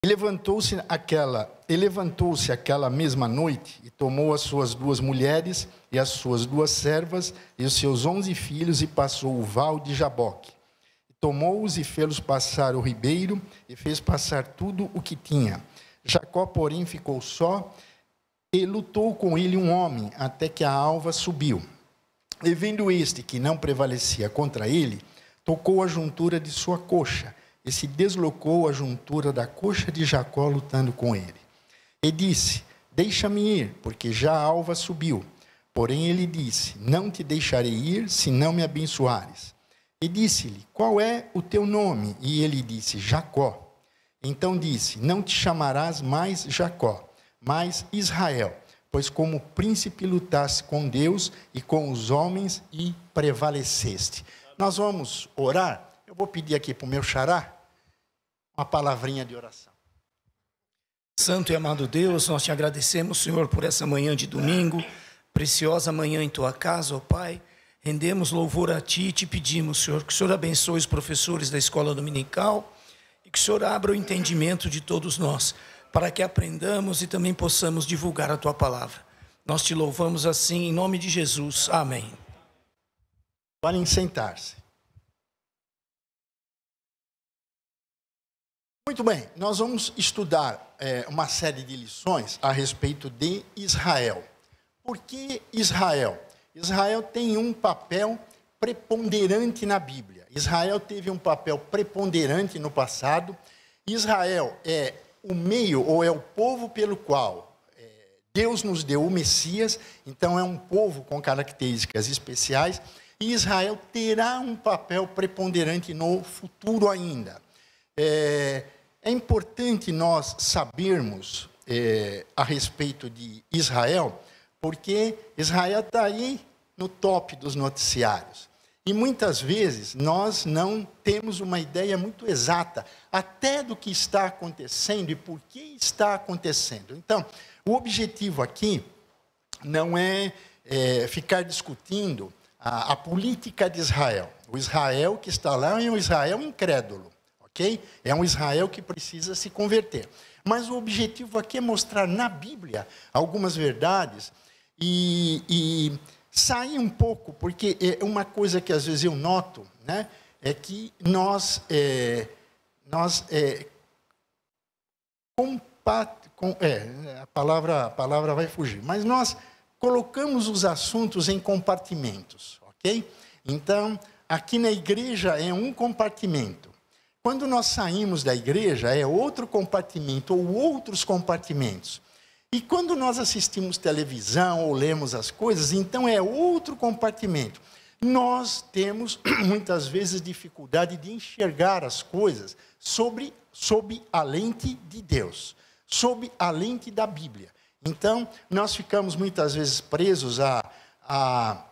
levantou-se aquela mesma noite e tomou as suas 2 mulheres e as suas 2 servas e os seus 11 filhos e passou o val de Jaboque. Tomou-os e fê-los passar o ribeiro e fez passar tudo o que tinha. Jacó, porém, ficou só e lutou com ele um homem até que a alva subiu. E vendo este que não prevalecia contra ele, tocou a juntura de sua coxa e se deslocou a juntura da coxa de Jacó lutando com ele. E disse: deixa-me ir, porque já a alva subiu. Porém ele disse: não te deixarei ir, se não me abençoares. E disse-lhe: qual é o teu nome? E ele disse: Jacó. Então disse: não te chamarás mais Jacó, mas Israel, pois como príncipe lutaste com Deus e com os homens e prevaleceste. Nós vamos orar. Eu vou pedir aqui para o meu xará uma palavrinha de oração. Santo e amado Deus, nós te agradecemos, Senhor, por essa manhã de domingo, preciosa manhã em tua casa, ó Pai. Rendemos louvor a Ti e te pedimos, Senhor, que o Senhor abençoe os professores da escola dominical e que o Senhor abra o entendimento de todos nós, para que aprendamos e também possamos divulgar a Tua palavra. Nós te louvamos assim, em nome de Jesus. Amém. Podem sentar-se. Muito bem, nós vamos estudar uma série de lições a respeito de Israel. Por que Israel? Israel tem um papel preponderante na Bíblia. Israel teve um papel preponderante no passado. Israel é o meio, ou é o povo pelo qual Deus nos deu o Messias. Então é um povo com características especiais. E Israel terá um papel preponderante no futuro ainda. É importante nós sabermos a respeito de Israel, porque Israel está aí no top dos noticiários. E muitas vezes nós não temos uma ideia muito exata até do que está acontecendo e por que está acontecendo. Então, o objetivo aqui não é ficar discutindo a política de Israel. O Israel que está lá é um Israel incrédulo. Okay? É um Israel que precisa se converter. Mas o objetivo aqui é mostrar na Bíblia algumas verdades e sair um pouco, porque é uma coisa que às vezes eu noto, né, é que a palavra vai fugir, mas nós colocamos os assuntos em compartimentos, ok? Então, aqui na igreja é um compartimento. Quando nós saímos da igreja, é outro compartimento ou outros compartimentos. E quando nós assistimos televisão ou lemos as coisas, então é outro compartimento. Nós temos, muitas vezes, dificuldade de enxergar as coisas sob a lente de Deus, sob a lente da Bíblia. Então, nós ficamos muitas vezes presos à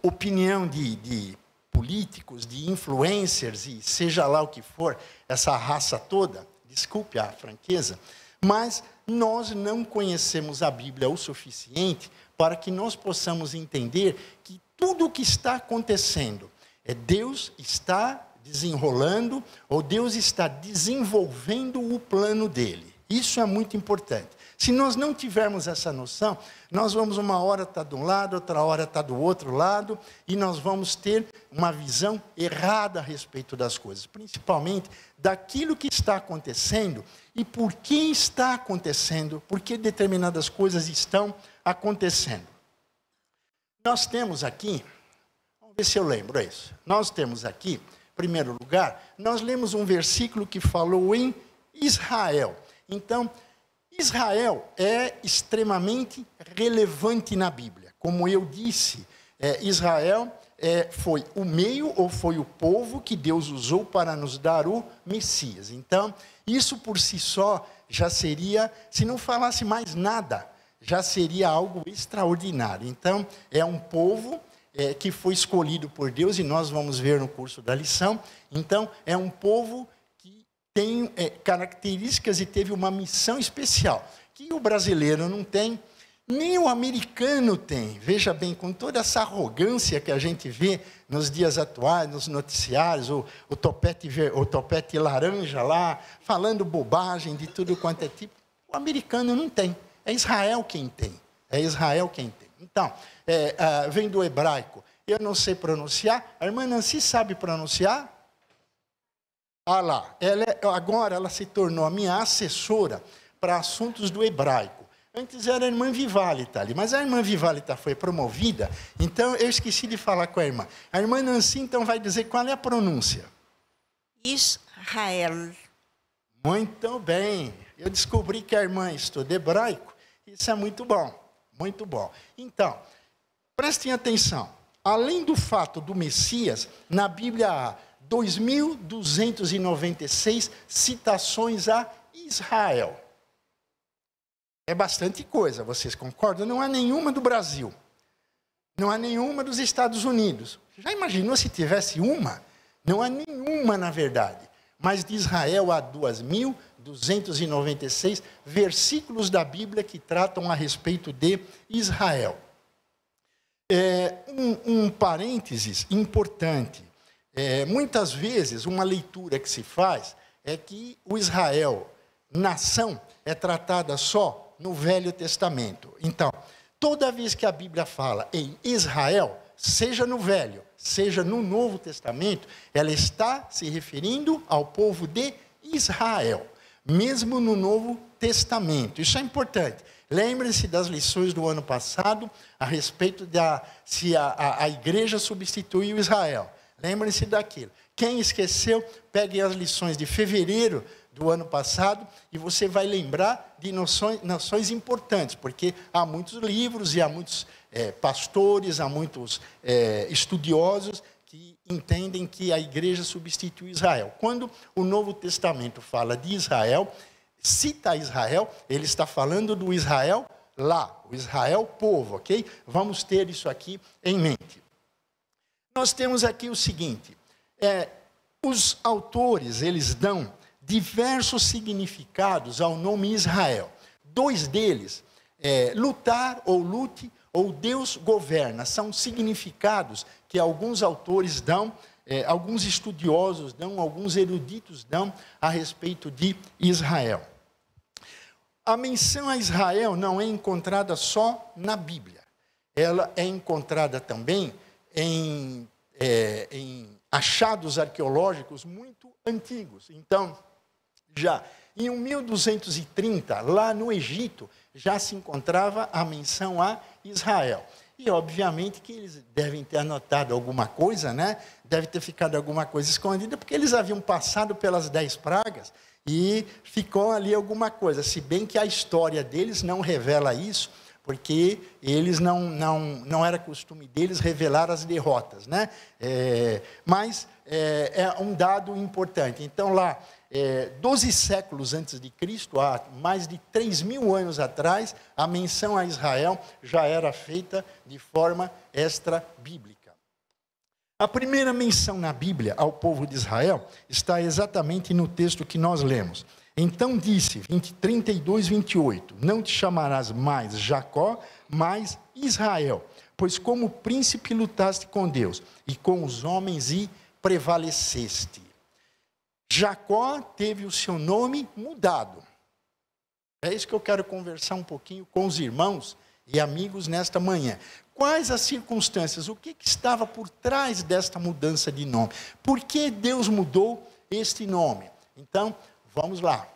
opinião de políticos, de influencers e seja lá o que for, essa raça toda, desculpe a franqueza, mas nós não conhecemos a Bíblia o suficiente para que nós possamos entender que tudo o que está acontecendo Deus está desenrolando ou Deus está desenvolvendo o plano dele. Isso é muito importante. Se nós não tivermos essa noção, nós vamos uma hora estar de um lado, outra hora estar do outro lado, e nós vamos ter uma visão errada a respeito das coisas, principalmente daquilo que está acontecendo e por que está acontecendo, por que determinadas coisas estão acontecendo. Nós temos aqui, vamos ver se eu lembro isso, nós temos aqui, em primeiro lugar, nós lemos um versículo que falou em Israel. Então, Israel é extremamente relevante na Bíblia. Como eu disse, Israel foi o meio ou foi o povo que Deus usou para nos dar o Messias. Então, isso por si só já seria, se não falasse mais nada, já seria algo extraordinário. Então, é um povo que foi escolhido por Deus, e nós vamos ver no curso da lição. Então, é um povo tem características e teve uma missão especial, que o brasileiro não tem, Nem o americano tem. Veja bem, com toda essa arrogância que a gente vê nos dias atuais, nos noticiários, o topete laranja lá, falando bobagem de tudo quanto é tipo, o americano não tem. É Israel quem tem. É Israel quem tem. Então, vem do hebraico. Eu não sei pronunciar. A irmã Nancy sabe pronunciar? Ah lá. Agora ela se tornou a minha assessora para assuntos do hebraico. Antes era a irmã Vivalita ali, mas a irmã Vivalita foi promovida, então eu esqueci de falar com a irmã. A irmã Nancy, então, vai dizer qual é a pronúncia. Israel. Muito bem. Eu descobri que a irmã estuda hebraico. Isso é muito bom, muito bom. Então, prestem atenção. Além do fato do Messias, na Bíblia há 2.296 citações a Israel. É bastante coisa, vocês concordam? Não há nenhuma do Brasil. Não há nenhuma dos Estados Unidos. Já imaginou se tivesse uma? Não há nenhuma, na verdade. Mas de Israel há 2.296 versículos da Bíblia que tratam a respeito de Israel. Um parênteses importante. Muitas vezes, uma leitura que se faz é que o Israel, nação, é tratada só no Velho Testamento. Então, toda vez que a Bíblia fala em Israel, seja no Velho, seja no Novo Testamento, ela está se referindo ao povo de Israel, mesmo no Novo Testamento. Isso é importante. Lembre-se das lições do ano passado a respeito se a igreja substituiu Israel. Lembrem-se daquilo. Quem esqueceu, pegue as lições de fevereiro do ano passado e você vai lembrar de noções importantes, porque há muitos livros e há muitos pastores, há muitos estudiosos que entendem que a igreja substitui Israel. Quando o Novo Testamento fala de Israel, cita Israel, ele está falando do Israel lá, o Israel povo, ok? Vamos ter isso aqui em mente. Nós temos aqui o seguinte, os autores, eles dão diversos significados ao nome Israel. 2 deles, lutar ou lute ou Deus governa, são significados que alguns autores dão, alguns estudiosos dão, alguns eruditos dão a respeito de Israel. A menção a Israel não é encontrada só na Bíblia. Ela é encontrada também em achados arqueológicos muito antigos. Então, já em 1230, lá no Egito, já se encontrava a menção a Israel. E, obviamente, que eles devem ter anotado alguma coisa, né? Deve ter ficado alguma coisa escondida, porque eles haviam passado pelas 10 pragas e ficou ali alguma coisa. Se bem que a história deles não revela isso, porque eles não era costume deles revelar as derrotas, né? Mas é um dado importante. Então, lá, 12 séculos antes de Cristo, há mais de 3.000 anos atrás, a menção a Israel já era feita de forma extra-bíblica. A primeira menção na Bíblia ao povo de Israel está exatamente no texto que nós lemos. Então disse, 32, 28, não te chamarás mais Jacó, mas Israel, pois como príncipe lutaste com Deus e com os homens e prevaleceste. Jacó teve o seu nome mudado. É isso que eu quero conversar um pouquinho com os irmãos e amigos nesta manhã. Quais as circunstâncias? O que estava por trás desta mudança de nome? Por que Deus mudou este nome? Então, vamos lá.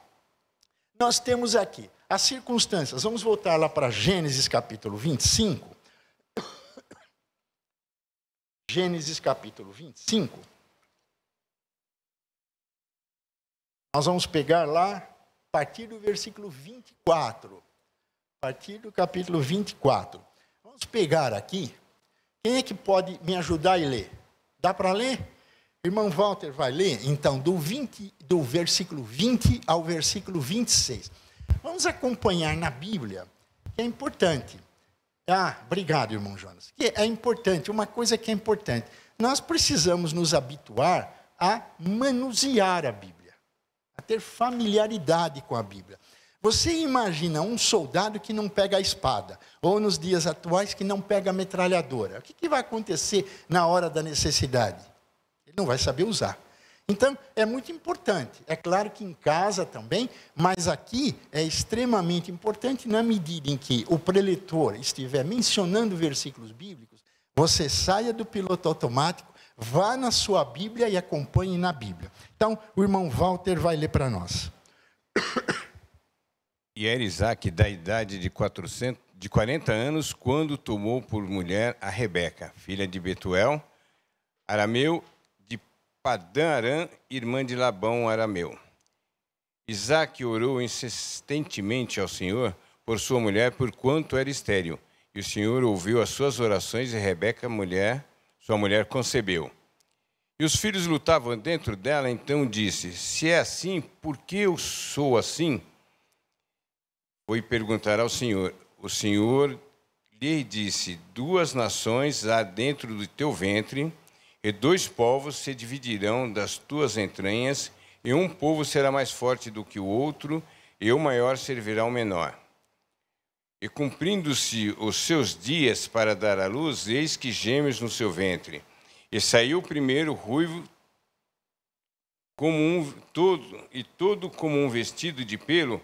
Nós temos aqui as circunstâncias. Vamos voltar lá para Gênesis capítulo 25. Gênesis capítulo 25. Nós vamos pegar lá, a partir do versículo 24. A partir do capítulo 24. Vamos pegar aqui. Quem é que pode me ajudar a ler? Dá para ler? Irmão Walter vai ler, então, do versículo 20 ao versículo 26. Vamos acompanhar na Bíblia, que é importante. Obrigado, irmão Jonas. Que é importante, uma coisa que é importante. Nós precisamos nos habituar a manusear a Bíblia, a ter familiaridade com a Bíblia. Você imagina um soldado que não pega a espada, ou nos dias atuais que não pega a metralhadora. O que vai acontecer na hora da necessidade? Ele não vai saber usar. Então, é muito importante. É claro que em casa também, mas aqui é extremamente importante na medida em que o preletor estiver mencionando versículos bíblicos, você saia do piloto automático, vá na sua Bíblia e acompanhe na Bíblia. Então, o irmão Walter vai ler para nós. E era Isaque da idade de 40 anos, quando tomou por mulher a Rebeca, filha de Betuel, arameu, de Padã-Arã, irmã de Labão, arameu. Isaque orou insistentemente ao Senhor por sua mulher, porquanto era estéril. E o Senhor ouviu as suas orações e Rebeca, sua mulher, concebeu. E os filhos lutavam dentro dela, então disse, se é assim, por que eu sou assim? Foi perguntar ao Senhor. O Senhor lhe disse, 2 nações há dentro do teu ventre, e 2 povos se dividirão das tuas entranhas, e um povo será mais forte do que o outro, e o maior servirá ao menor. E cumprindo-se os seus dias para dar à luz, eis que gêmeos no seu ventre. E saiu o primeiro ruivo, todo como um vestido de pelo,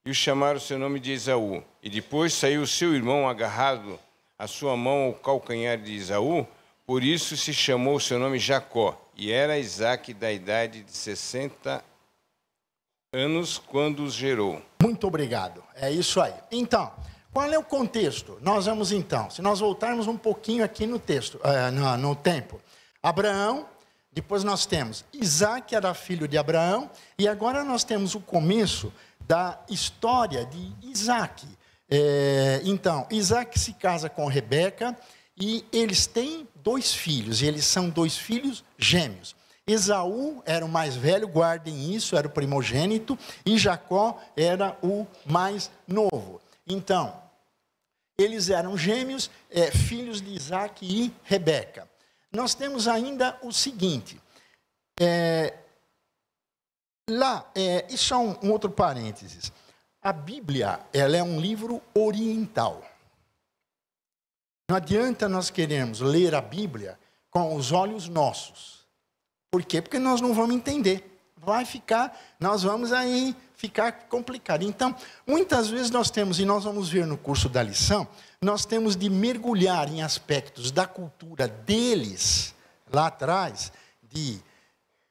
e o chamaram seu nome de Esaú. E depois saiu o seu irmão agarrado a sua mão ao calcanhar de Esaú, por isso se chamou seu nome Jacó. E era Isaque da idade de 60 anos quando os gerou. Muito obrigado, é isso aí. Então, qual é o contexto? Nós vamos então, se nós voltarmos um pouquinho aqui no texto, no tempo. Abraão, depois nós temos Isaque era filho de Abraão, e agora nós temos o começo da história de Isaque. Então, Isaque se casa com Rebeca e eles têm 2 filhos, e eles são 2 filhos gêmeos. Esaú era o mais velho, guardem isso, era o primogênito, e Jacó era o mais novo. Então, eles eram gêmeos, filhos de Isaque e Rebeca. Nós temos ainda o seguinte, isso é um outro parênteses. A Bíblia, ela é um livro oriental. Não adianta nós queremos ler a Bíblia com os olhos nossos. Por quê? Porque nós não vamos entender. Nós vamos aí ficar complicado. Então, muitas vezes nós temos, e nós vamos ver no curso da lição, nós temos de mergulhar em aspectos da cultura deles, lá atrás, de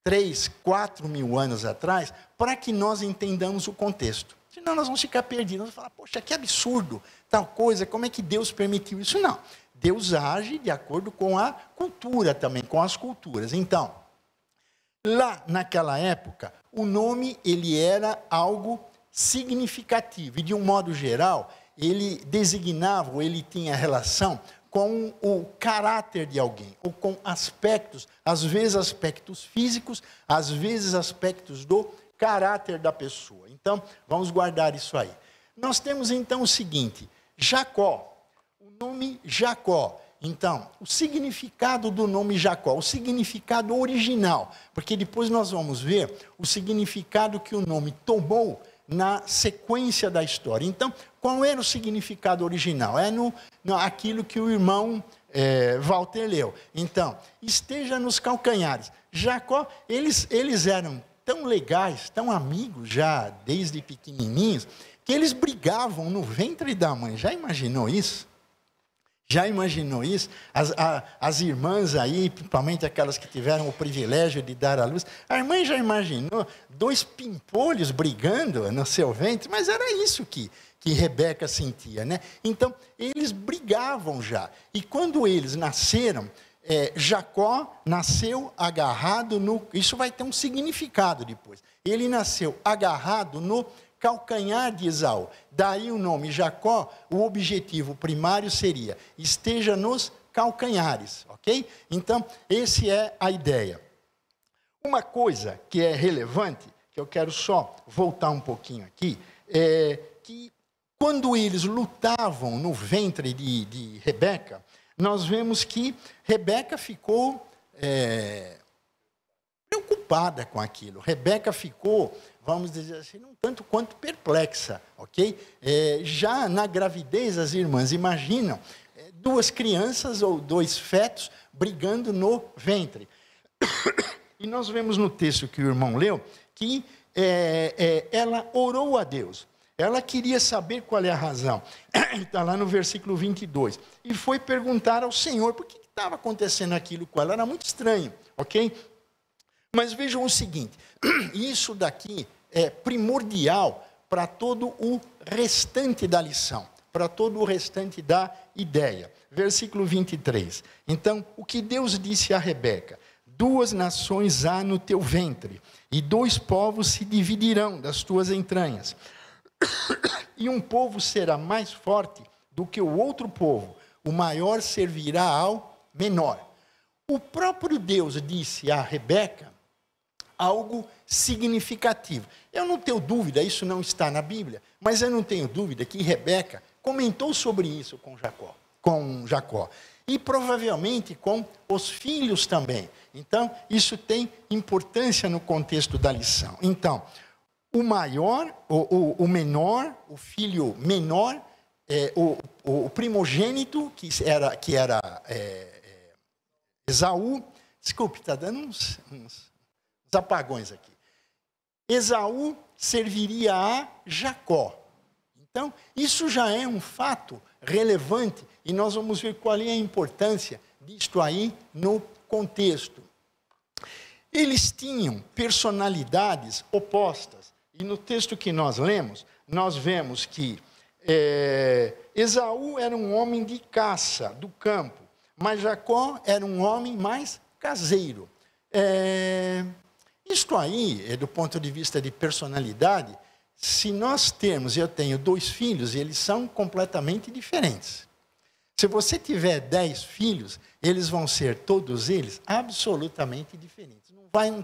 3, 4 mil anos atrás, para que nós entendamos o contexto. Senão nós vamos ficar perdidos, vamos falar, poxa, que absurdo, tal coisa, como é que Deus permitiu isso? Não, Deus age de acordo com a cultura também, com as culturas. Então, lá naquela época, o nome ele era algo significativo, e de um modo geral, ele designava, ou ele tinha relação com o caráter de alguém, ou com aspectos, às vezes aspectos físicos, às vezes aspectos do caráter da pessoa. Então, vamos guardar isso aí. Nós temos então o seguinte, Jacó, o nome Jacó. Então, o significado do nome Jacó, o significado original, porque depois nós vamos ver o significado que o nome tomou na sequência da história. Então, qual era o significado original? É aquilo que o irmão Walter leu. Então, esteja nos calcanhares. Jacó, eles eram tão legais, tão amigos já desde pequenininhos, que eles brigavam no ventre da mãe. Já imaginou isso? Já imaginou isso? As irmãs aí, principalmente aquelas que tiveram o privilégio de dar à luz, a irmã já imaginou 2 pimpolhos brigando no seu ventre? Mas era isso que Rebeca sentia, né? Então, eles brigavam já. E quando eles nasceram, Jacó nasceu agarrado no... Isso vai ter um significado depois. Ele nasceu agarrado no calcanhar de Esaú. Daí o nome Jacó, o objetivo primário seria, esteja nos calcanhares, ok? Então, essa é a ideia. Uma coisa que é relevante, que eu quero só voltar um pouquinho aqui, é que quando eles lutavam no ventre de Rebeca, nós vemos que Rebeca ficou preocupada com aquilo. Rebeca ficou vamos dizer assim, um tanto quanto perplexa, ok? Já na gravidez, as irmãs imaginam duas crianças ou dois fetos brigando no ventre. E nós vemos no texto que o irmão leu que ela orou a Deus. Ela queria saber qual é a razão. Está lá no versículo 22. E foi perguntar ao Senhor por que estava acontecendo aquilo com ela. Era muito estranho, ok? Mas vejam o seguinte, isso daqui é primordial para todo o restante da lição, para todo o restante da ideia. Versículo 23. Então, o que Deus disse a Rebeca: 2 nações há no teu ventre, e 2 povos se dividirão das tuas entranhas. E um povo será mais forte do que o outro povo, o maior servirá ao menor. O próprio Deus disse a Rebeca algo significativo. Eu não tenho dúvida, isso não está na Bíblia, mas eu não tenho dúvida que Rebeca comentou sobre isso com Jacó. E provavelmente com os filhos também. Então, isso tem importância no contexto da lição. Então, o maior, o menor, o filho menor, o primogênito, que era Esaú. Desculpe, está dando uns apagões aqui. Esaú serviria a Jacó. Então, isso já é um fato relevante e nós vamos ver qual é a importância disto aí no contexto. Eles tinham personalidades opostas. E no texto que nós lemos, nós vemos que Esaú era um homem de caça, do campo, mas Jacó era um homem mais caseiro. Isto aí, do ponto de vista de personalidade, se nós eu tenho 2 filhos, eles são completamente diferentes. Se você tiver 10 filhos, eles vão ser, todos eles, absolutamente diferentes.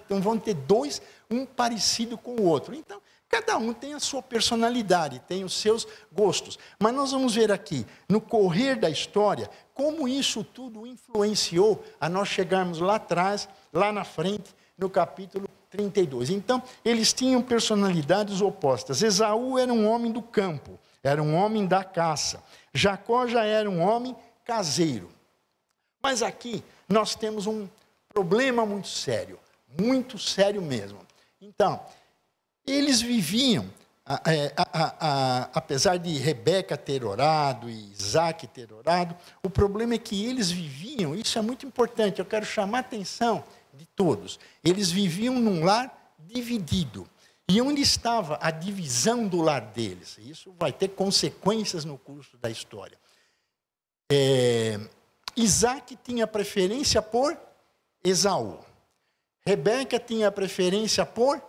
Não vão ter 2, um parecido com o outro. Então, cada um tem a sua personalidade, tem os seus gostos. Mas nós vamos ver aqui, no correr da história, como isso tudo influenciou a nós chegarmos lá atrás, lá na frente, no capítulo 32. Então, eles tinham personalidades opostas. Esaú era um homem do campo, era um homem da caça. Jacó já era um homem caseiro. Mas aqui nós temos um problema muito sério mesmo. Então, eles viviam, apesar de Rebeca ter orado e Isaac ter orado, o problema é que eles viviam, isso é muito importante, eu quero chamar a atenção de todos, eles viviam num lar dividido. E onde estava a divisão do lar deles? Isso vai ter consequências no curso da história. Isaac tinha preferência por Esaú. Rebeca tinha preferência por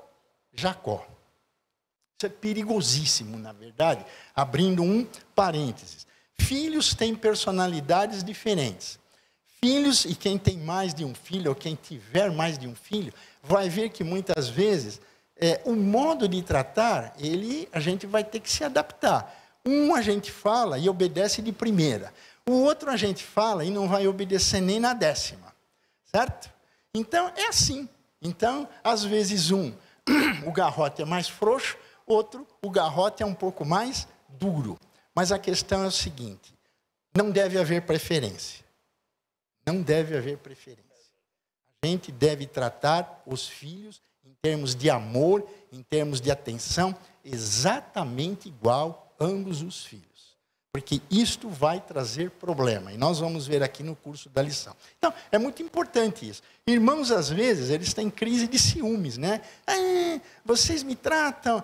Jacó. Isso é perigosíssimo, na verdade, abrindo um parênteses. Filhos têm personalidades diferentes. Filhos, e quem tem mais de um filho, ou quem tiver mais de um filho, vai ver que muitas vezes o modo de tratar, a gente vai ter que se adaptar. Um a gente fala e obedece de primeira. O outro a gente fala e não vai obedecer nem na 10ª. Certo? Então, é assim. Então, às vezes o garrote é mais frouxo, outro, o garrote é um pouco mais duro. Mas a questão é o seguinte, não deve haver preferência. Não deve haver preferência. A gente deve tratar os filhos em termos de amor, em termos de atenção, exatamente igual ambos os filhos. Porque isto vai trazer problema. E nós vamos ver aqui no curso da lição. Então, é muito importante isso. Irmãos, às vezes, eles têm crise de ciúmes, né? Vocês me tratam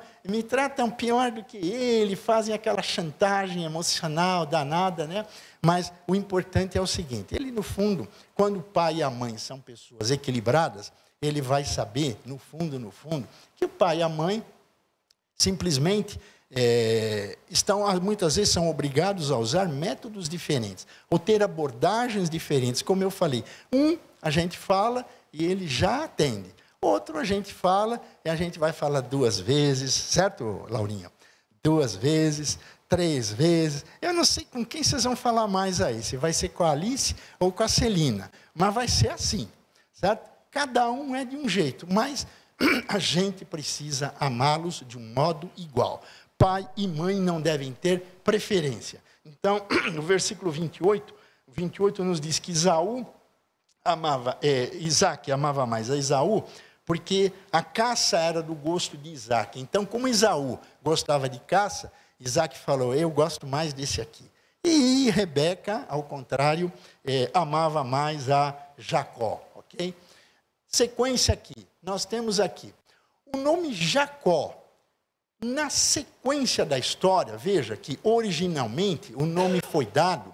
pior do que ele, fazem aquela chantagem emocional danada, né? Mas o importante é o seguinte, ele, no fundo, quando o pai e a mãe são pessoas equilibradas, ele vai saber, no fundo, que o pai e a mãe simplesmente muitas vezes são obrigados a usar métodos diferentes, ou ter abordagens diferentes, como eu falei. A gente fala e ele já atende. Outro, a gente fala e a gente vai falar 2 vezes, certo, Laurinha? 2 vezes, 3 vezes. Eu não sei com quem vocês vão falar mais aí, se vai ser com a Alice ou com a Celina, mas vai ser assim, certo? Cada um é de um jeito, mas a gente precisa amá-los de um modo igual. Pai e mãe não devem ter preferência. Então, no versículo 28 nos diz que Isaac amava mais a Esaú, porque a caça era do gosto de Isaac. Então, como Esaú gostava de caça, Isaac falou, eu gosto mais desse aqui. E Rebeca, ao contrário, amava mais a Jacó. Ok? Sequência aqui, nós temos aqui o nome Jacó. Na sequência da história, veja que originalmente o nome foi dado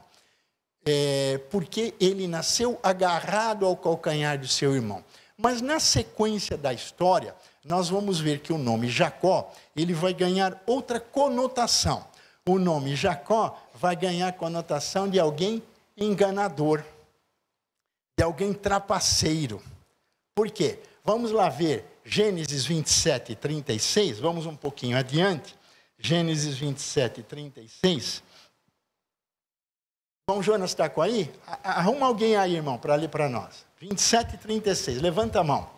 porque ele nasceu agarrado ao calcanhar de seu irmão. Mas na sequência da história, nós vamos ver que o nome Jacó, ele vai ganhar outra conotação. O nome Jacó vai ganhar a conotação de alguém enganador, de alguém trapaceiro. Por quê? Vamos lá ver Gênesis 27, 36, vamos um pouquinho adiante. Gênesis 27, 36. Irmão Jonas está com aí? Arruma alguém aí, irmão, para ler para nós. 27, 36, levanta a mão.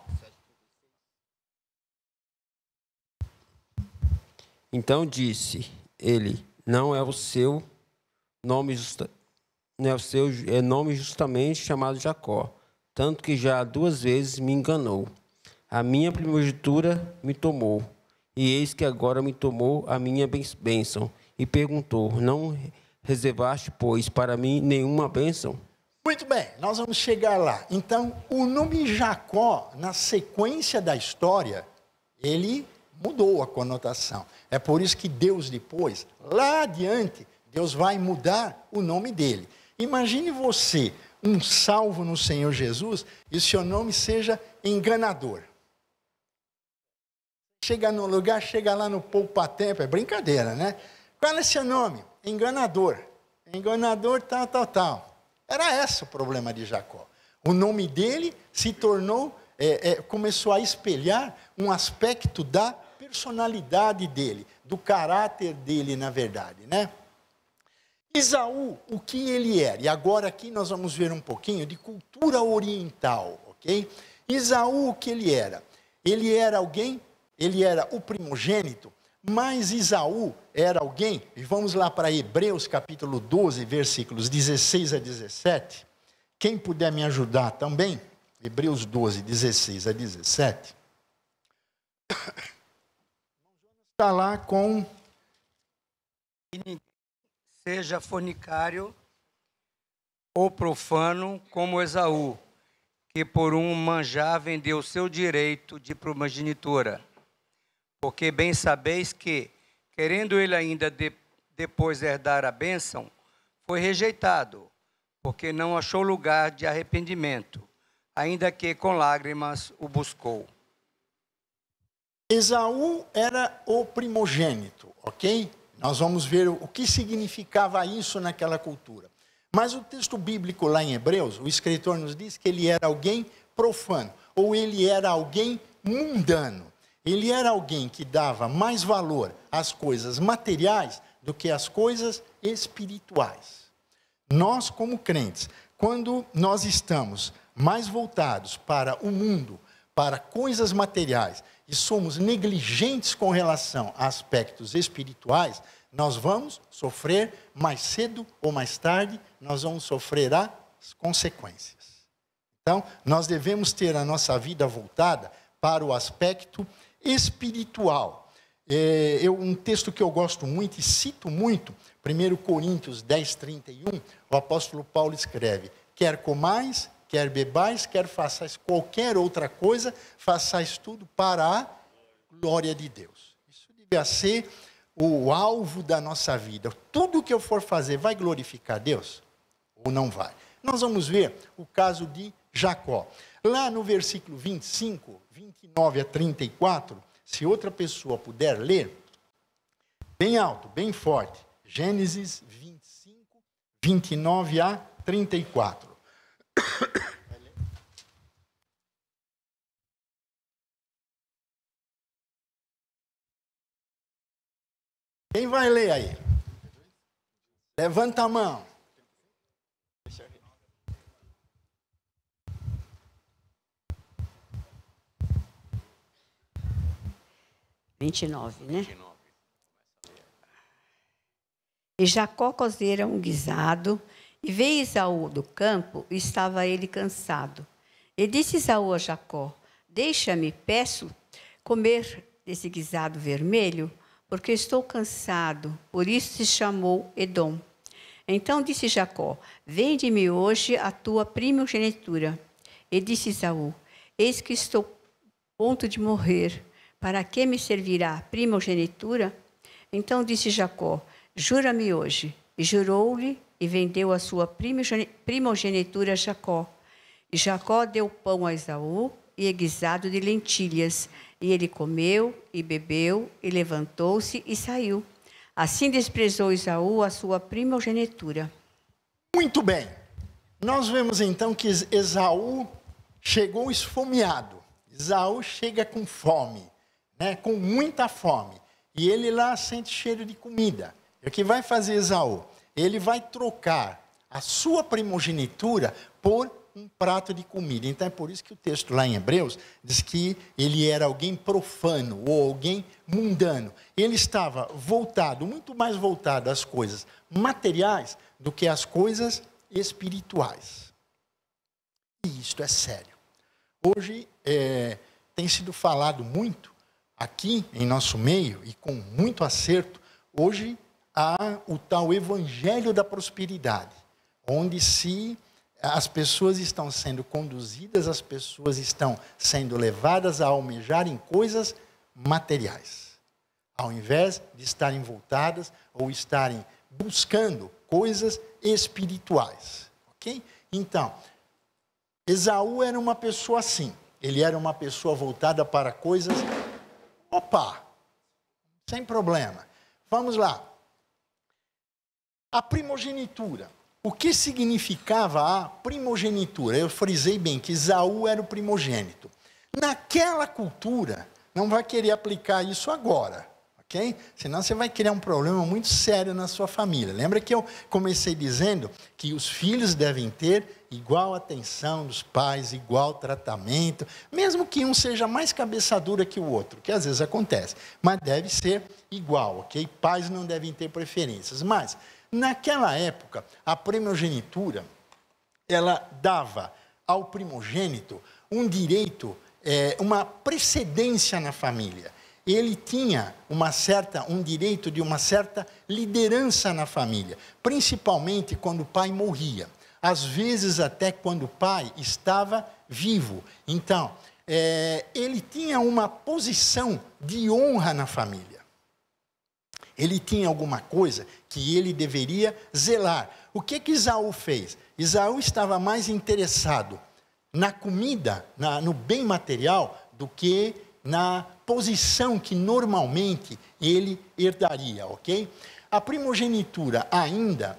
Então disse ele, não é o seu nome, nome justamente chamado Jacó, tanto que já 2 vezes me enganou. A minha primogenitura me tomou, e eis que agora me tomou a minha bênção. E perguntou, não reservaste, pois, para mim nenhuma bênção? Muito bem, nós vamos chegar lá. Então, o nome Jacó, na sequência da história, ele mudou a conotação. É por isso que Deus depois, lá adiante, Deus vai mudar o nome dele. Imagine você, um salvo no Senhor Jesus, e seu nome seja enganador. Chega no lugar, chega lá no poupa-tempo, é brincadeira, né? Qual é seu nome? Enganador. Enganador, tal. Era esse o problema de Jacó. O nome dele se tornou, começou a espelhar um aspecto da personalidade dele, do caráter dele, na verdade, né? Esaú, o que ele era? E agora aqui nós vamos ver um pouquinho de cultura oriental, ok? Esaú, o que ele era? Ele era o primogênito, mas Esaú era alguém, e vamos lá para Hebreus capítulo 12, versículos 16 a 17. Quem puder me ajudar também, Hebreus 12, 16 a 17. Está lá com... Seja fornicário ou profano como Esaú, que por um manjar vendeu seu direito de primogenitura. Porque bem sabeis que, querendo ele ainda depois herdar a bênção, foi rejeitado, porque não achou lugar de arrependimento, ainda que com lágrimas o buscou. Esaú era o primogênito, ok? Nós vamos ver o que significava isso naquela cultura. Mas o texto bíblico lá em Hebreus, o escritor nos diz que ele era alguém profano, ou ele era alguém mundano. Ele era alguém que dava mais valor às coisas materiais do que às coisas espirituais. Nós, como crentes, quando nós estamos mais voltados para o mundo, para coisas materiais, e somos negligentes com relação a aspectos espirituais, nós vamos sofrer mais cedo ou mais tarde, nós vamos sofrer as consequências. Então, nós devemos ter a nossa vida voltada para o aspecto espiritual. Um texto que eu gosto muito e cito muito, 1 Coríntios 10, 31, o apóstolo Paulo escreve, quer comais, quer bebais, quer façais qualquer outra coisa, façais tudo para a glória de Deus. Isso devia ser o alvo da nossa vida. Tudo que eu for fazer vai glorificar Deus ou não vai? Nós vamos ver o caso de Jacó. Lá no versículo 25, 29 a 34, se outra pessoa puder ler, bem alto, bem forte, Gênesis 25, 29 a 34. Quem vai ler aí? Levanta a mão. 29, né? 29. E Jacó cozera um guisado, e veio Esaú do campo, e estava ele cansado. E disse Esaú a Jacó: deixa-me, peço, comer desse guisado vermelho, porque estou cansado. Por isso se chamou Edom. Então disse Jacó: vende-me hoje a tua primogenitura. E disse Esaú: eis que estou a ponto de morrer. Para que me servirá a primogenitura? Então disse Jacó: jura-me hoje. E jurou-lhe e vendeu a sua primogenitura a Jacó. E Jacó deu pão a Esaú e guisado de lentilhas. E ele comeu e bebeu e levantou-se e saiu. Assim desprezou Esaú a sua primogenitura. Muito bem. Nós vemos então que Esaú chegou esfomeado. Esaú chega com fome, né? Com muita fome. E ele lá sente cheiro de comida. E o que vai fazer Esaú? Ele vai trocar a sua primogenitura por um prato de comida. Então é por isso que o texto lá em Hebreus diz que ele era alguém profano ou alguém mundano. Ele estava voltado, muito mais voltado às coisas materiais do que às coisas espirituais. E isto é sério. Hoje tem sido falado muito aqui em nosso meio e com muito acerto. Hoje há o tal evangelho da prosperidade, onde as pessoas estão sendo conduzidas, as pessoas estão sendo levadas a almejarem coisas materiais, ao invés de estarem voltadas ou estarem buscando coisas espirituais. Ok? Então, Esaú era uma pessoa assim. Ele era uma pessoa voltada para coisas... Opa! Sem problema. Vamos lá. A primogenitura. O que significava a primogenitura? Eu frisei bem que Esaú era o primogênito. Naquela cultura, não vai querer aplicar isso agora, ok? Senão você vai criar um problema muito sério na sua família. Lembra que eu comecei dizendo que os filhos devem ter igual atenção dos pais, igual tratamento, mesmo que um seja mais cabeça dura que o outro, que às vezes acontece, mas deve ser igual, ok? Pais não devem ter preferências, mas... naquela época, a primogenitura, ela dava ao primogênito um direito, uma precedência na família. Ele tinha um direito de uma certa liderança na família, principalmente quando o pai morria. Às vezes até quando o pai estava vivo. Então, ele tinha uma posição de honra na família. Ele tinha alguma coisa que ele deveria zelar. O que Esaú fez? Esaú estava mais interessado na comida, no bem material, do que na posição que normalmente ele herdaria, ok? A primogenitura ainda,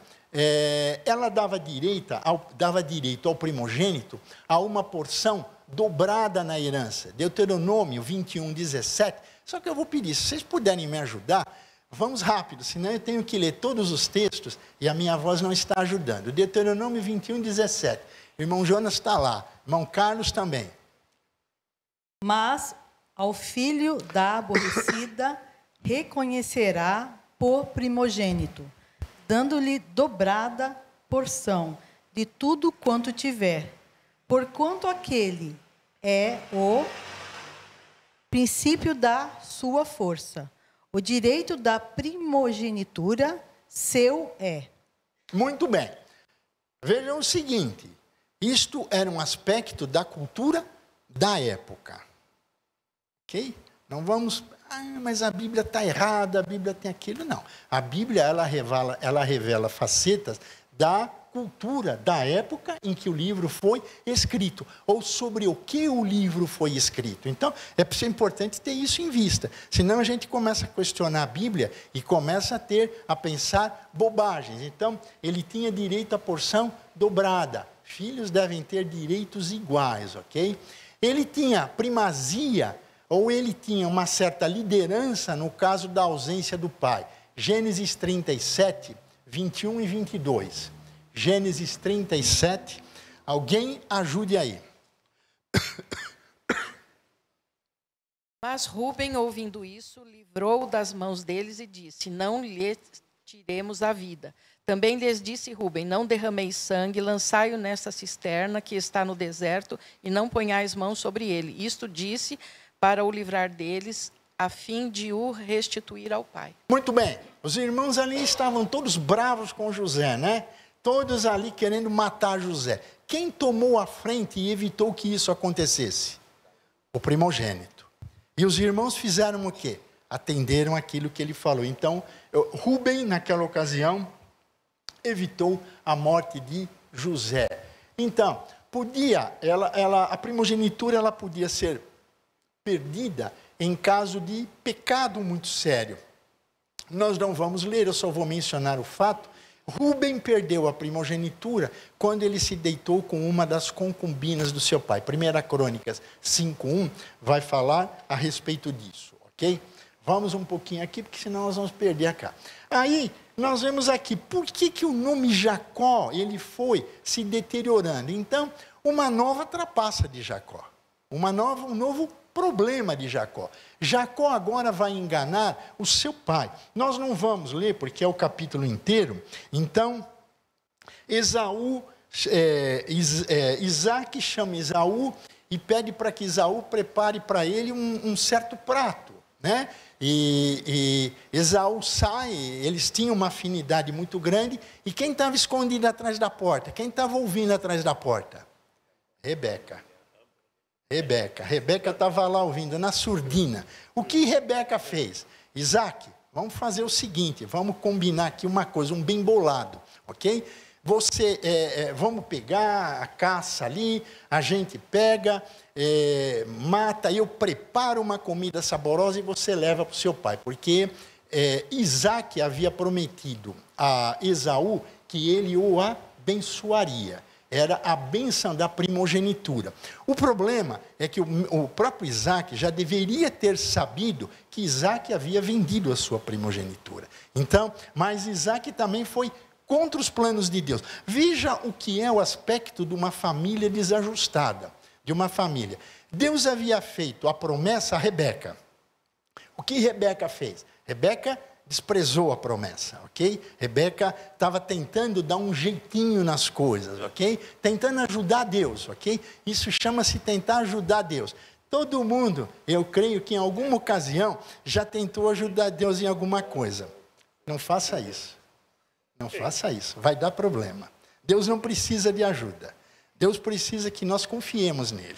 ela dava direito ao primogênito a uma porção dobrada na herança. Deuteronômio 21, 17. Só que eu vou pedir, se vocês puderem me ajudar, vamos rápido, senão eu tenho que ler todos os textos e a minha voz não está ajudando. Deuteronômio 21, 17. O irmão Jonas está lá, irmão Carlos também. Mas ao filho da aborrecida reconhecerá por primogênito, dando-lhe dobrada porção de tudo quanto tiver, porquanto aquele é o princípio da sua força. O direito da primogenitura seu é. Muito bem. Vejam o seguinte. Isto era um aspecto da cultura da época. Ok? Não vamos... mas a Bíblia está errada, a Bíblia tem aquilo. Não. A Bíblia, ela revela facetas da cultura da época em que o livro foi escrito, ou sobre o que o livro foi escrito. Então, é importante ter isso em vista, senão a gente começa a questionar a Bíblia e começa a pensar bobagens. Então, ele tinha direito à porção dobrada. Filhos devem ter direitos iguais, ok? Ele tinha primazia, ou ele tinha uma certa liderança no caso da ausência do pai. Gênesis 37, 21 e 22. Gênesis 37, alguém ajude aí. Mas Rúben, ouvindo isso, livrou-o das mãos deles e disse: não lhe tiremos a vida. Também lhes disse Rúben: não derrameis sangue, lançai-o nesta cisterna que está no deserto, e não ponhais mãos sobre ele. Isto disse para o livrar deles, a fim de o restituir ao pai. Muito bem. Os irmãos ali estavam todos bravos com José, né? Todos ali querendo matar José. Quem tomou a frente e evitou que isso acontecesse? O primogênito. E os irmãos fizeram o quê? Atenderam aquilo que ele falou. Então, Rúben, naquela ocasião, evitou a morte de José. Então, a primogenitura ela podia ser perdida em caso de pecado muito sério. Nós não vamos ler, eu só vou mencionar o fato. Rúben perdeu a primogenitura quando ele se deitou com uma das concubinas do seu pai. 1 Crônicas 5:1 vai falar a respeito disso, ok? Vamos um pouquinho aqui, porque senão nós vamos perder cá. Aí, nós vemos aqui, por que o nome Jacó, ele foi se deteriorando? Então, uma nova trapaça de Jacó. Um novo problema de Jacó. Jacó agora vai enganar o seu pai. Nós não vamos ler, porque é o capítulo inteiro. Então, Isaac chama Esaú e pede para que Esaú prepare para ele um certo prato, né? E Esaú sai, eles tinham uma afinidade muito grande. E quem estava escondido atrás da porta? Quem estava ouvindo atrás da porta? Rebeca estava lá ouvindo, na surdina. O que Rebeca fez? Isaac, vamos fazer o seguinte, vamos combinar aqui uma coisa, um bem bolado, ok? Vamos pegar a caça ali, a gente pega, mata, eu preparo uma comida saborosa e você leva para o seu pai. Porque Isaac havia prometido a Esaú que ele o abençoaria. Era a bênção da primogenitura. O problema é que o próprio Isaac já deveria ter sabido que Isaac havia vendido a sua primogenitura. Então, mas Isaac também foi contra os planos de Deus. Veja o que é o aspecto de uma família desajustada, de uma família. Deus havia feito a promessa a Rebeca. O que Rebeca fez? Rebeca desprezou a promessa, ok? Rebeca estava tentando dar um jeitinho nas coisas, ok? Tentando ajudar Deus, ok? Isso chama-se tentar ajudar Deus. Todo mundo, eu creio que em alguma ocasião, já tentou ajudar Deus em alguma coisa. Não faça isso. Não faça isso. Vai dar problema. Deus não precisa de ajuda. Deus precisa que nós confiemos nele.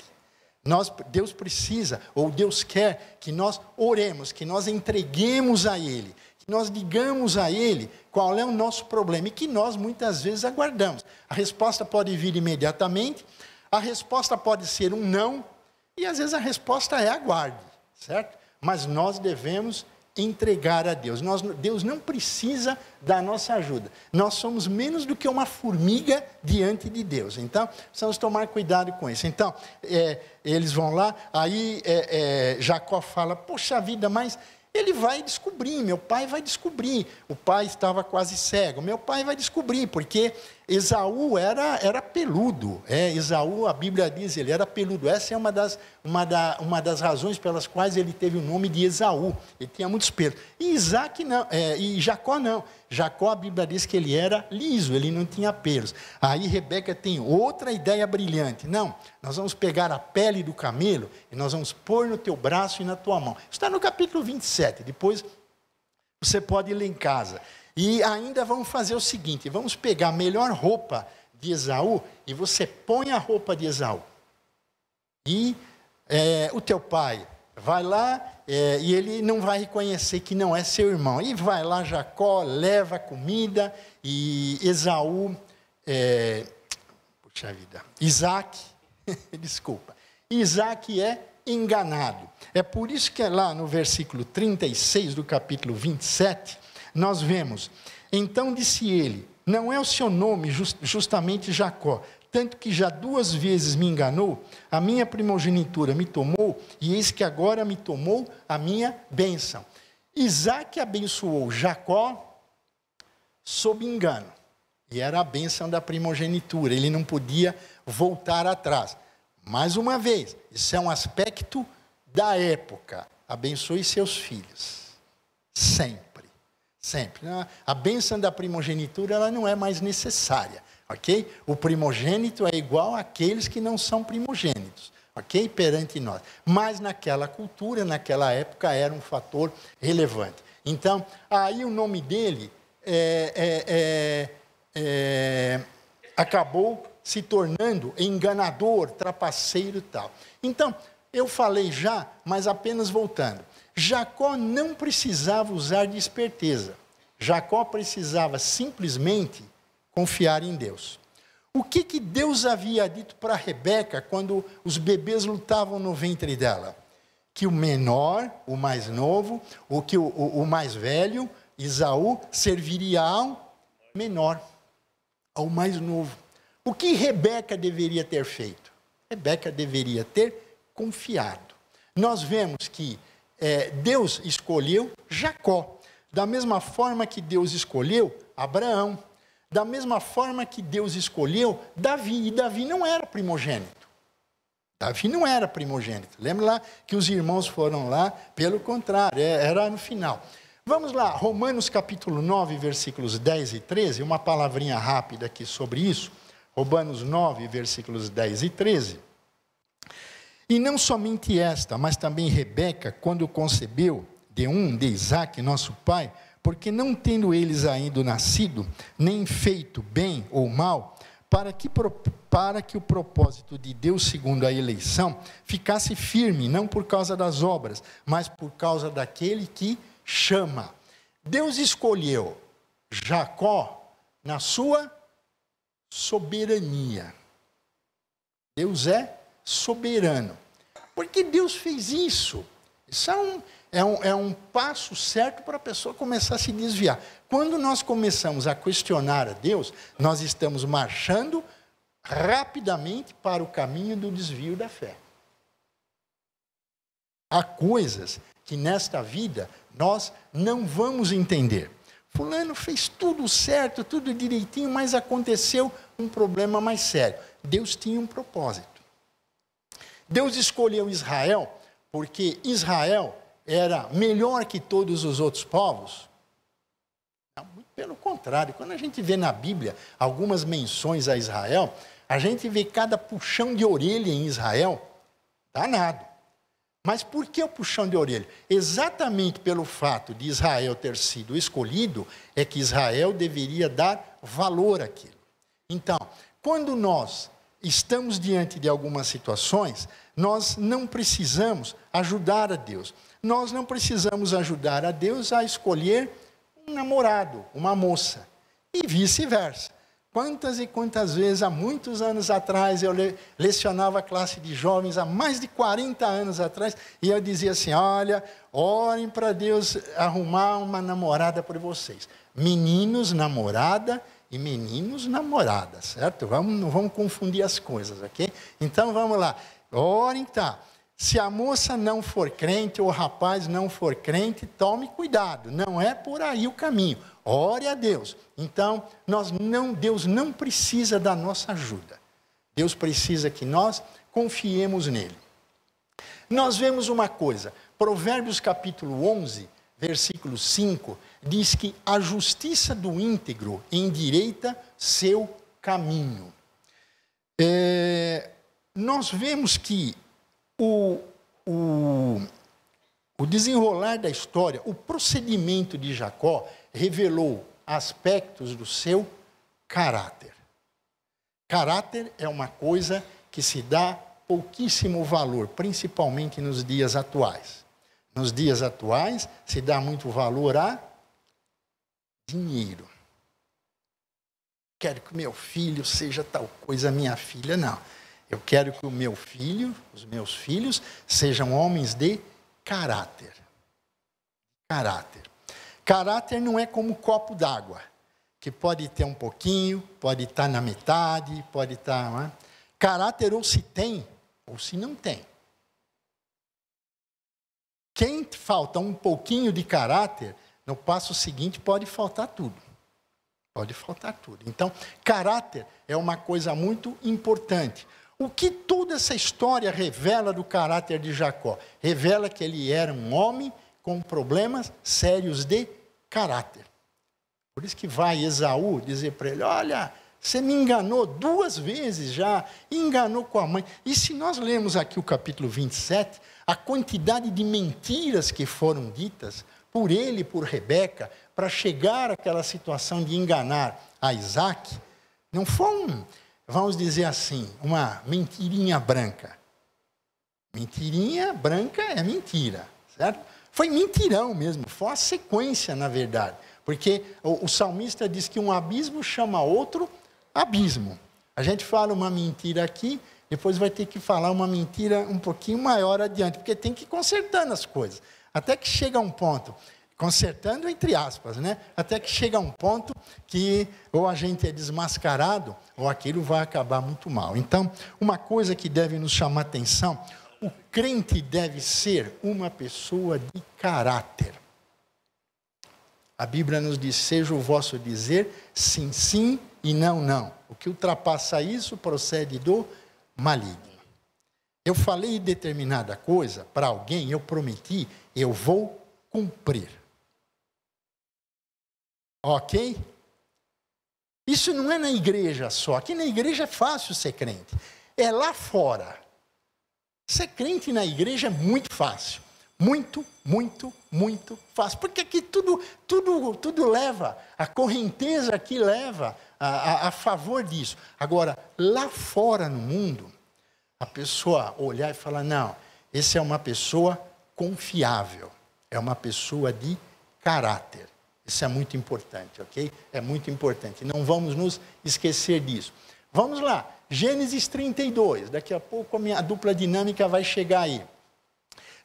Deus precisa, ou Deus quer que nós oremos, que nós entreguemos a ele, que nós digamos a ele qual é o nosso problema e que nós muitas vezes aguardamos. A resposta pode vir imediatamente, a resposta pode ser um não, e às vezes a resposta é aguarde, certo? Mas nós devemos entregar a Deus. Deus não precisa da nossa ajuda. Nós somos menos do que uma formiga diante de Deus. Então, precisamos tomar cuidado com isso. Então, eles vão lá, aí Jacó fala, poxa vida, mas ele vai descobrir, meu pai vai descobrir. O pai estava quase cego, meu pai vai descobrir, porque Esaú era peludo. Esaú, a Bíblia diz, ele era peludo. Essa é uma das razões pelas quais ele teve o nome de Esaú. Ele tinha muitos pelos. E Isaac não, e Jacó não. Jacó, a Bíblia diz que ele era liso, ele não tinha pelos. Aí Rebeca tem outra ideia brilhante. Não, nós vamos pegar a pele do camelo e nós vamos pôr no teu braço e na tua mão. Está no capítulo 27, depois você pode ler em casa. E ainda vamos fazer o seguinte, vamos pegar a melhor roupa de Esaú e você põe a roupa de Esaú. E o teu pai vai lá e ele não vai reconhecer que não é seu irmão. E vai lá Jacó, leva comida e Esaú, Isaac, desculpa, Isaac é enganado. É por isso que lá no versículo 36 do capítulo 27, nós vemos, então disse ele, não é o seu nome justamente Jacó, tanto que já 2 vezes me enganou, a minha primogenitura me tomou, e eis que agora me tomou a minha bênção. Isaac abençoou Jacó sob engano, e era a bênção da primogenitura, ele não podia voltar atrás. Mais uma vez, isso é um aspecto da época. abençoe seus filhos. Sempre. Sempre. A bênção da primogenitura ela não é mais necessária. Ok? O primogênito é igual àqueles que não são primogênitos. Ok? Perante nós. Mas naquela cultura, naquela época, era um fator relevante. Então, aí o nome dele acabou se tornando enganador, trapaceiro e tal. Então, eu falei já, mas apenas voltando. Jacó não precisava usar de esperteza. Jacó precisava simplesmente confiar em Deus. O que Deus havia dito para Rebeca quando os bebês lutavam no ventre dela? Que o menor, o mais novo, ou que o mais velho, Esaú, serviria ao menor, ao mais novo. O que Rebeca deveria ter feito? Rebeca deveria ter confiado. Nós vemos que Deus escolheu Jacó, da mesma forma que Deus escolheu Abraão, da mesma forma que Deus escolheu Davi, e Davi não era primogênito. Davi não era primogênito. Lembra lá que os irmãos foram lá, pelo contrário, era no final. Vamos lá, Romanos capítulo 9, versículos 10 e 13, uma palavrinha rápida aqui sobre isso. Romanos 9, versículos 10 e 13. E não somente esta, mas também Rebeca, quando concebeu de Isaque, nosso pai, porque não tendo eles ainda nascido, nem feito bem ou mal, para que o propósito de Deus, segundo a eleição, ficasse firme, não por causa das obras, mas por causa daquele que chama. Deus escolheu Jacó na sua soberania. Deus é soberano. Por que Deus fez isso? Isso é um passo certo para a pessoa começar a se desviar. Quando nós começamos a questionar a Deus, nós estamos marchando rapidamente para o caminho do desvio da fé. Há coisas que nesta vida nós não vamos entender. Fulano fez tudo certo, tudo direitinho, mas aconteceu um problema mais sério. Deus tinha um propósito. Deus escolheu Israel porque Israel era melhor que todos os outros povos? Não, muito pelo contrário. Quando a gente vê na Bíblia algumas menções a Israel, a gente vê cada puxão de orelha em Israel, danado. Mas por que o puxão de orelha? Exatamente pelo fato de Israel ter sido escolhido, é que Israel deveria dar valor àquilo. Então, quando nós estamos diante de algumas situações, nós não precisamos ajudar a Deus. Nós não precisamos ajudar a Deus a escolher um namorado, uma moça, e vice-versa. Quantas e quantas vezes, há muitos anos atrás, eu lecionava a classe de jovens, há mais de 40 anos atrás, e eu dizia assim, olha, orem para Deus arrumar uma namorada para vocês. Meninos, namorada, e meninos, namorada, certo? Não vamos confundir as coisas, ok? Então, vamos lá. Orem, tá. Se a moça não for crente, ou o rapaz não for crente, tome cuidado. Não é por aí o caminho. Ore a Deus. Então, Deus não precisa da nossa ajuda. Deus precisa que nós confiemos nele. Nós vemos uma coisa. Provérbios capítulo 11, versículo 5, diz que a justiça do íntegro endireita seu caminho. Nós vemos que o desenrolar da história, o procedimento de Jacó revelou aspectos do seu caráter. Caráter é uma coisa que se dá pouquíssimo valor, principalmente nos dias atuais. Nos dias atuais, se dá muito valor a dinheiro. Quero que o meu filho seja tal coisa, minha filha, não. Eu quero que o meu filho, os meus filhos, sejam homens de caráter. Caráter. Caráter não é como um copo d'água, que pode ter um pouquinho, pode estar na metade, pode estar... Não é? Caráter ou se tem, ou se não tem. Quem falta um pouquinho de caráter, no passo seguinte pode faltar tudo. Pode faltar tudo. Então, caráter é uma coisa muito importante. O que toda essa história revela do caráter de Jacó? Revela que ele era um homem com problemas sérios de caráter. Por isso que vai Esaú dizer para ele, olha, você me enganou 2 vezes já, enganou com a mãe. E se nós lemos aqui o capítulo 27, a quantidade de mentiras que foram ditas por ele e por Rebeca, para chegar àquela situação de enganar a Isaac, não foi vamos dizer assim, uma mentirinha branca. Mentirinha branca é mentira, certo? Foi mentirão mesmo, foi uma sequência, na verdade. Porque o salmista diz que um abismo chama outro abismo. A gente fala uma mentira aqui, depois vai ter que falar uma mentira um pouquinho maior adiante, porque tem que ir consertando as coisas. Até que chega um ponto, consertando entre aspas, né? Até que chega um ponto que ou a gente é desmascarado, ou aquilo vai acabar muito mal. Então, uma coisa que deve nos chamar atenção, o crente deve ser uma pessoa de caráter. A Bíblia nos diz, seja o vosso dizer sim, sim e não, não. O que ultrapassa isso procede do maligno. Eu falei determinada coisa para alguém, eu prometi, eu vou cumprir. Ok? Isso não é na igreja só. Aqui na igreja é fácil ser crente. É lá fora. Ser crente na igreja é muito fácil. Muito, muito, muito fácil. Porque aqui tudo leva, a correnteza aqui leva a favor disso. Agora, lá fora no mundo, a pessoa olhar e falar, não, esse é uma pessoa confiável. É uma pessoa de caráter. Isso é muito importante, ok? É muito importante. Não vamos nos esquecer disso. Vamos lá, Gênesis 32. Daqui a pouco a dupla dinâmica vai chegar aí.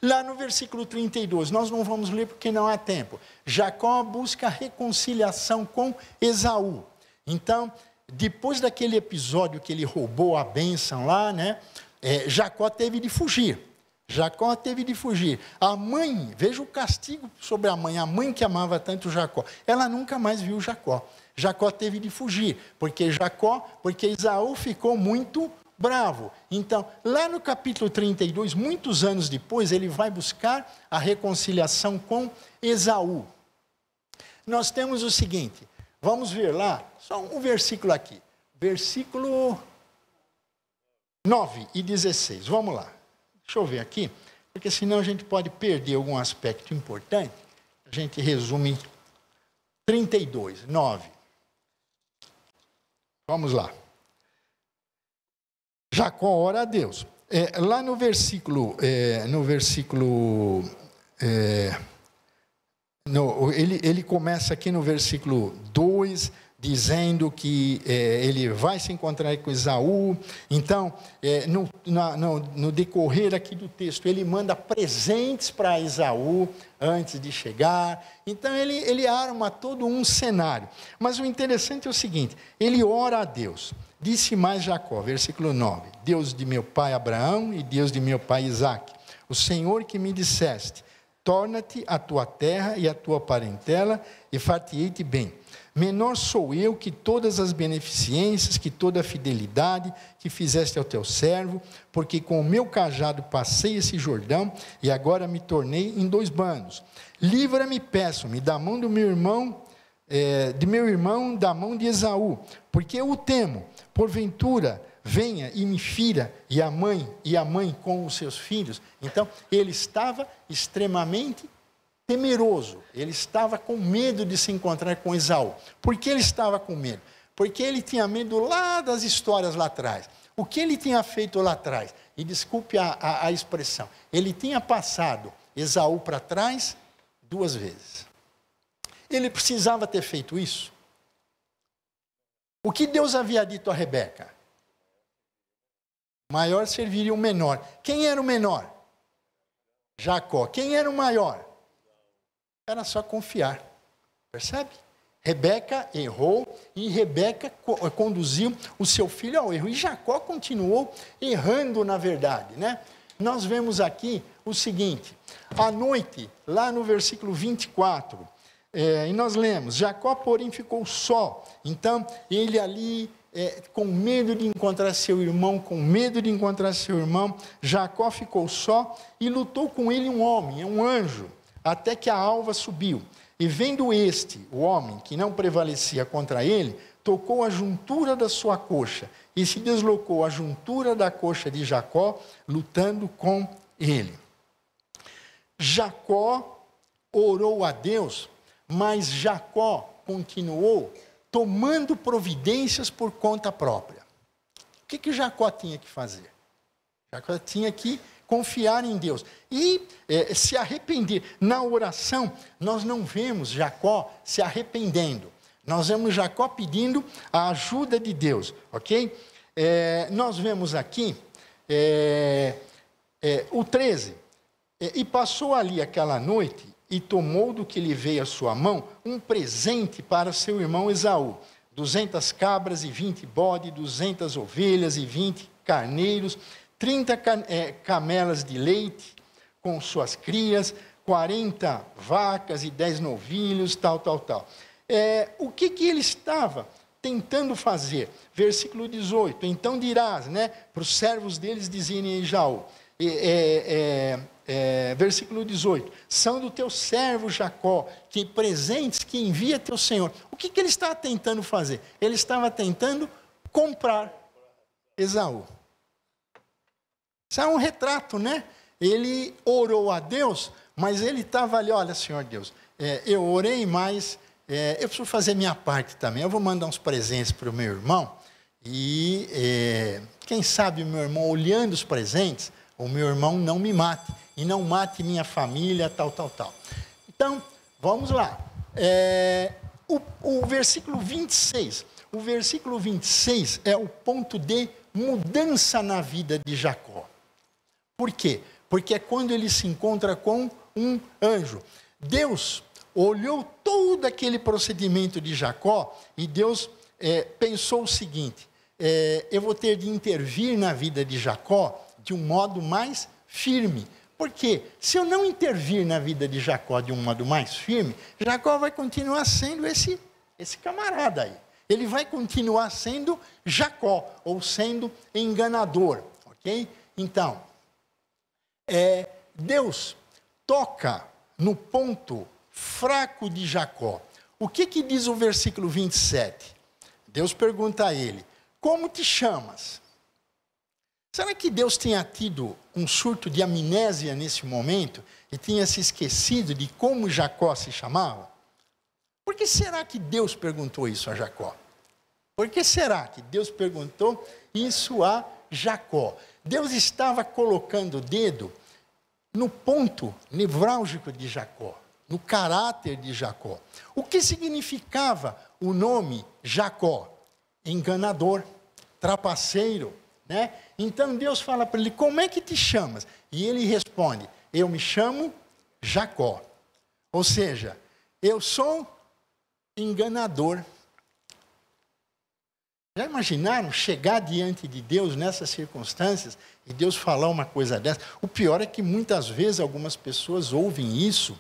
Lá no versículo 32, nós não vamos ler porque não há tempo. Jacó busca reconciliação com Esaú. Então, depois daquele episódio que ele roubou a bênção lá, né? Jacó teve de fugir. Jacó teve de fugir. A mãe, veja o castigo sobre a mãe que amava tanto Jacó. Ela nunca mais viu Jacó. Jacó teve de fugir, porque Esaú ficou muito bravo. Então, lá no capítulo 32, muitos anos depois, ele vai buscar a reconciliação com Esaú. Nós temos o seguinte, vamos ver lá, só um versículo aqui. Versículo 9 e 16, vamos lá. Deixa eu ver aqui, porque senão a gente pode perder algum aspecto importante. A gente resume 32, 9. Vamos lá. Jacó ora a Deus. Lá no versículo... ele começa aqui no versículo 2, dizendo que ele vai se encontrar com Esaú. Então, no decorrer aqui do texto, ele manda presentes para Esaú antes de chegar. Então, ele arma todo um cenário. Mas o interessante é o seguinte, ele ora a Deus. Disse mais Jacó, versículo 9, Deus de meu pai Abraão e Deus de meu pai Isaque, o Senhor que me disseste, torna-te a tua terra e a tua parentela e far-te-ei-te bem. Menor sou eu que todas as beneficências, que toda a fidelidade que fizeste ao teu servo, porque com o meu cajado passei esse Jordão e agora me tornei em 2 bandos. Livra-me, peço-me, da mão do meu irmão, da mão de Esaú, porque eu o temo, porventura venha e me fira, e a mãe com os seus filhos. Então, ele estava extremamente temeroso, ele estava com medo de se encontrar com Esaú. Por que ele estava com medo? Porque ele tinha medo lá das histórias lá atrás. O que ele tinha feito lá atrás? E desculpe a expressão, ele tinha passado Esaú para trás 2 vezes. Ele precisava ter feito isso. O que Deus havia dito a Rebeca? Maior serviria o menor. Quem era o menor? Jacó. Quem era o maior? Era só confiar. Percebe? Rebeca errou e Rebeca conduziu o seu filho ao erro. E Jacó continuou errando na verdade, né? Nós vemos aqui o seguinte. À noite, lá no versículo 24... e nós lemos, Jacó, porém, ficou só. Então, ele ali com medo de encontrar seu irmão, Jacó ficou só e lutou com ele um homem, um anjo, até que a alva subiu. E vendo o homem, que não prevalecia contra ele, tocou a juntura da sua coxa e se deslocou a juntura da coxa de Jacó, lutando com ele. Jacó orou a Deus, mas Jacó continuou tomando providências por conta própria. O que Jacó tinha que fazer? Jacó tinha que confiar em Deus e se arrepender. Na oração, nós não vemos Jacó se arrependendo. Nós vemos Jacó pedindo a ajuda de Deus, ok? Nós vemos aqui o 13. E passou ali aquela noite e tomou do que lhe veio à sua mão um presente para seu irmão Esaú. 200 cabras e 20 bodes, 200 ovelhas e 20 carneiros, 30 camelas de leite com suas crias, 40 vacas e 10 novilhos, tal. O que ele estava tentando fazer? Versículo 18. Então dirás, para os servos deles dizerem em Esaú, versículo 18, são do teu servo Jacó, que presentes que envia teu Senhor. O que ele estava tentando fazer? Ele estava tentando comprar Esaú. Isso é um retrato, Ele orou a Deus, mas ele estava ali, olha, Senhor Deus, eu orei, mas eu preciso fazer minha parte também. Eu vou mandar uns presentes para o meu irmão, e quem sabe o meu irmão, olhando os presentes, o meu irmão não me mate, e não mate minha família, tal. Então, vamos lá. O versículo 26. O versículo 26 é o ponto de mudança na vida de Jacó. Por quê? Porque é quando ele se encontra com um anjo. Deus olhou todo aquele procedimento de Jacó e Deus pensou o seguinte, eu vou ter de intervir na vida de Jacó de um modo mais firme. Porque se eu não intervir na vida de Jacó de um modo mais firme, Jacó vai continuar sendo esse camarada aí. Ele vai continuar sendo Jacó, ou sendo enganador, ok? Então, Deus toca no ponto fraco de Jacó. O que diz o versículo 27? Deus pergunta a ele, como te chamas? Será que Deus tinha tido um surto de amnésia nesse momento e tinha se esquecido de como Jacó se chamava? Por que será que Deus perguntou isso a Jacó? Por que será que Deus perguntou isso a Jacó? Deus estava colocando o dedo no ponto nevrálgico de Jacó, no caráter de Jacó. O que significava o nome Jacó? Enganador, trapaceiro, Então Deus fala para ele, como é que te chamas? E ele responde, eu me chamo Jacó. Ou seja, eu sou enganador. Já imaginaram chegar diante de Deus nessas circunstâncias e Deus falar uma coisa dessa? O pior é que muitas vezes algumas pessoas ouvem isso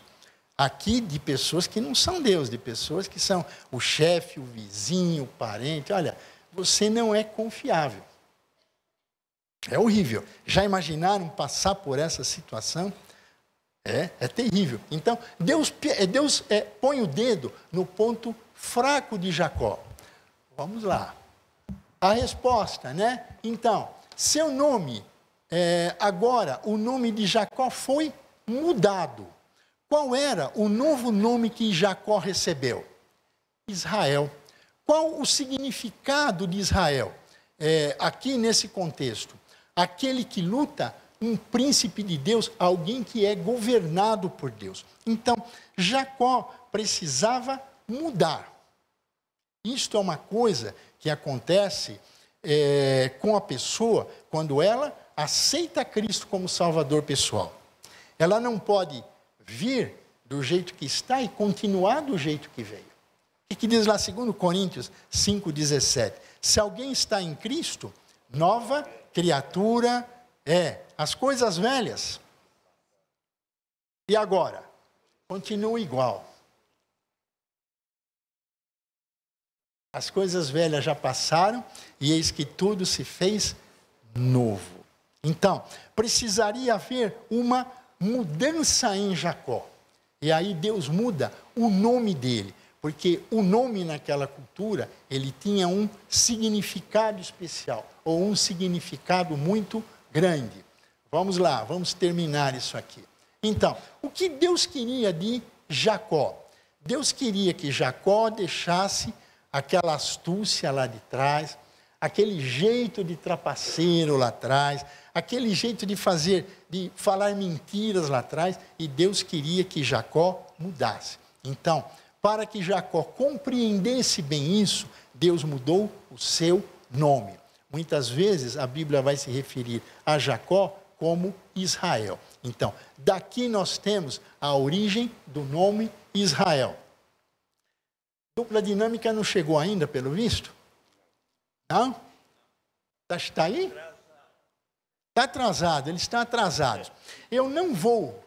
aqui de pessoas que não são Deus, de pessoas que são o chefe, o vizinho, o parente. Olha, você não é confiável. É horrível. Já imaginaram passar por essa situação? É terrível. Então, Deus põe o dedo no ponto fraco de Jacó. Vamos lá. A resposta, Então, seu nome, agora, o nome de Jacó foi mudado. Qual era o novo nome que Jacó recebeu? Israel. Qual o significado de Israel? Aqui nesse contexto, aquele que luta, um príncipe de Deus, alguém que é governado por Deus. Então, Jacó precisava mudar. Isto é uma coisa que acontece com a pessoa quando ela aceita Cristo como Salvador pessoal. Ela não pode vir do jeito que está e continuar do jeito que veio. O que diz lá 2 Coríntios 5,17? Se alguém está em Cristo, nova criatura as coisas velhas. E agora? Continua igual. As coisas velhas já passaram e eis que tudo se fez novo. Então, precisaria haver uma mudança em Jacó. E aí Deus muda o nome dele, porque o nome naquela cultura, ele tinha um significado especial, ou um significado muito grande. Vamos lá, vamos terminar isso aqui. Então, o que Deus queria de Jacó? Deus queria que Jacó deixasse aquela astúcia lá de trás, aquele jeito de trapaceiro lá atrás, aquele jeito de falar mentiras lá atrás, e Deus queria que Jacó mudasse. Então, para que Jacó compreendesse bem isso, Deus mudou o seu nome. Muitas vezes a Bíblia vai se referir a Jacó como Israel. Então, daqui nós temos a origem do nome Israel. Dupla dinâmica não chegou ainda, pelo visto? Não? Está aí? Está atrasado, eles estão atrasados. Eu não vou.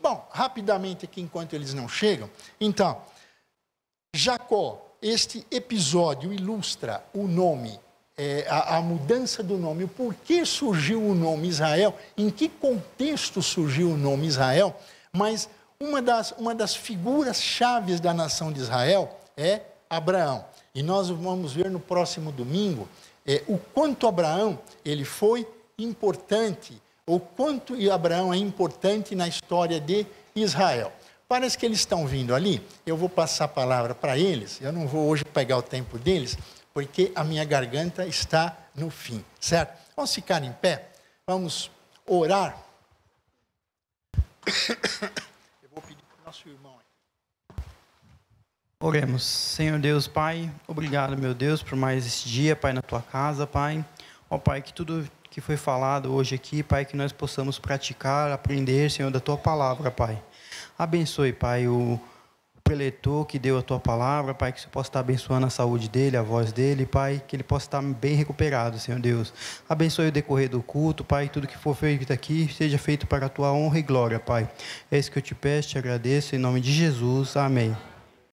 Bom, rapidamente aqui, enquanto eles não chegam. Então, Jacó, este episódio ilustra o nome, a mudança do nome, o porquê surgiu o nome Israel, em que contexto surgiu o nome Israel, mas uma das figuras chaves da nação de Israel é Abraão. E nós vamos ver no próximo domingo o quanto Abraão ele foi importante, ou quanto Abraão é importante na história de Israel. Parece que eles estão vindo ali, eu vou passar a palavra para eles, eu não vou hoje pegar o tempo deles, porque a minha garganta está no fim, certo? Vamos ficar em pé, vamos orar. Eu vou pedir para o nosso irmão aqui. Oremos. Senhor Deus, Pai, obrigado, meu Deus, por mais esse dia, Pai, na Tua casa, Pai. Ó, Pai, que tudo que foi falado hoje aqui, Pai, que nós possamos praticar, aprender, Senhor, da Tua palavra, Pai. Abençoe, Pai, o preletor que deu a Tua palavra, Pai, que você possa estar abençoando a saúde dele, a voz dele, Pai, que ele possa estar bem recuperado, Senhor Deus. Abençoe o decorrer do culto, Pai, tudo que for feito aqui seja feito para a Tua honra e glória, Pai. É isso que eu te peço, te agradeço, em nome de Jesus. Amém.